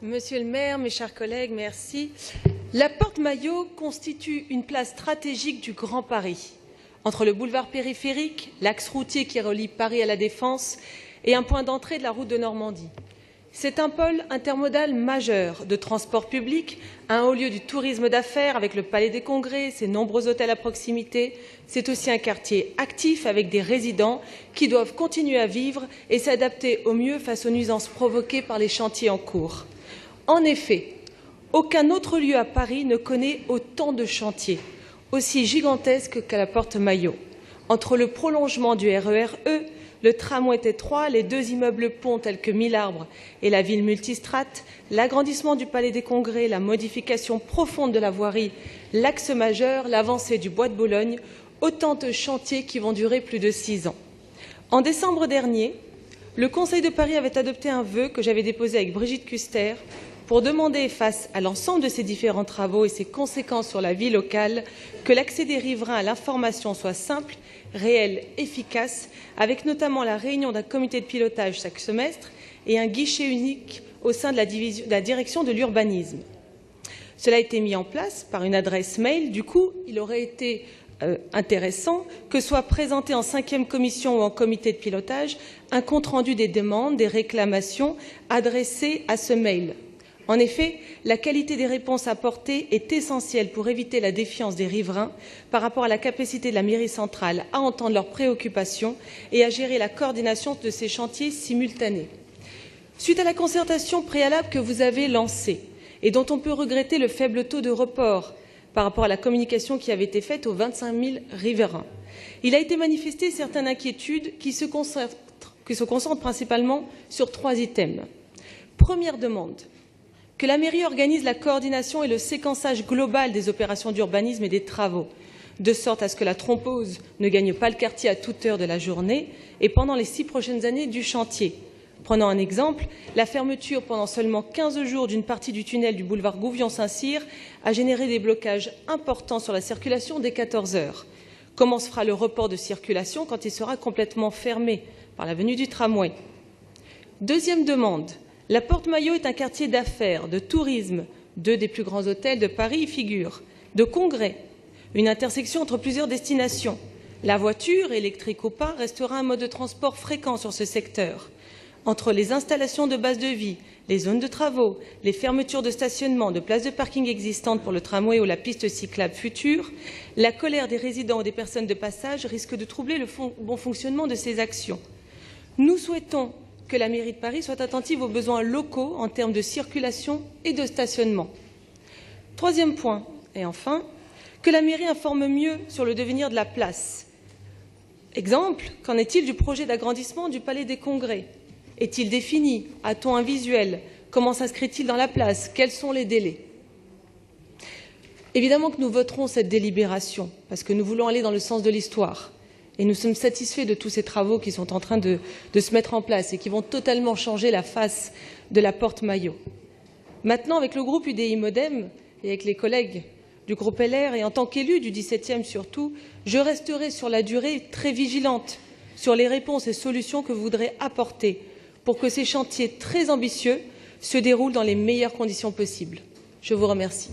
Monsieur le maire, mes chers collègues, merci. La porte Maillot constitue une place stratégique du Grand Paris, entre le boulevard périphérique, l'axe routier qui relie Paris à la Défense et un point d'entrée de la route de Normandie. C'est un pôle intermodal majeur de transport public, un haut lieu du tourisme d'affaires avec le Palais des Congrès, ses nombreux hôtels à proximité. C'est aussi un quartier actif avec des résidents qui doivent continuer à vivre et s'adapter au mieux face aux nuisances provoquées par les chantiers en cours. En effet, aucun autre lieu à Paris ne connaît autant de chantiers, aussi gigantesques qu'à la porte Maillot. Entre le prolongement du RER E, le tramway T3, les deux immeubles ponts tels que 1000 Arbres et la ville multistrate, l'agrandissement du Palais des Congrès, la modification profonde de la voirie, l'axe majeur, l'avancée du bois de Boulogne, autant de chantiers qui vont durer plus de 6 ans. En décembre dernier, le Conseil de Paris avait adopté un vœu que j'avais déposé avec Brigitte Kuster pour demander, face à l'ensemble de ces différents travaux et ses conséquences sur la vie locale, que l'accès des riverains à l'information soit simple, réel, efficace, avec notamment la réunion d'un comité de pilotage chaque semestre et un guichet unique au sein de la direction de l'urbanisme. Cela a été mis en place par une adresse mail. Du coup, il aurait été intéressant que soit présenté en 5e commission ou en comité de pilotage un compte-rendu des demandes, des réclamations adressées à ce mail. En effet, la qualité des réponses apportées est essentielle pour éviter la défiance des riverains par rapport à la capacité de la mairie centrale à entendre leurs préoccupations et à gérer la coordination de ces chantiers simultanés. Suite à la concertation préalable que vous avez lancée et dont on peut regretter le faible taux de report par rapport à la communication qui avait été faite aux 25 000 riverains, il a été manifesté certaines inquiétudes qui se concentrent principalement sur 3 items. Première demande: que la mairie organise la coordination et le séquençage global des opérations d'urbanisme et des travaux, de sorte à ce que la trompose ne gagne pas le quartier à toute heure de la journée et pendant les 6 prochaines années du chantier. Prenons un exemple, la fermeture pendant seulement 15 jours d'une partie du tunnel du boulevard Gouvion-Saint-Cyr a généré des blocages importants sur la circulation dès 14 heures. Comment se fera le report de circulation quand il sera complètement fermé par la venue du tramway? Deuxième demande: la porte Maillot est un quartier d'affaires, de tourisme, 2 des plus grands hôtels de Paris y figurent, de congrès, une intersection entre plusieurs destinations. La voiture, électrique ou pas, restera un mode de transport fréquent sur ce secteur. Entre les installations de base de vie, les zones de travaux, les fermetures de stationnement, de places de parking existantes pour le tramway ou la piste cyclable future, la colère des résidents ou des personnes de passage risque de troubler le bon fonctionnement de ces actions. Nous souhaitons que la mairie de Paris soit attentive aux besoins locaux en termes de circulation et de stationnement. Troisième point, et enfin, que la mairie informe mieux sur le devenir de la place. Exemple, qu'en est-il du projet d'agrandissement du Palais des Congrès? Est-il défini? A-t-on un visuel? Comment s'inscrit-il dans la place? Quels sont les délais? Évidemment que nous voterons cette délibération, parce que nous voulons aller dans le sens de l'histoire. Et nous sommes satisfaits de tous ces travaux qui sont en train de se mettre en place et qui vont totalement changer la face de la porte Maillot. Maintenant, avec le groupe UDI Modem et avec les collègues du groupe LR, et en tant qu'élu du 17e surtout, je resterai sur la durée très vigilante sur les réponses et solutions que vous voudrez apporter pour que ces chantiers très ambitieux se déroulent dans les meilleures conditions possibles. Je vous remercie.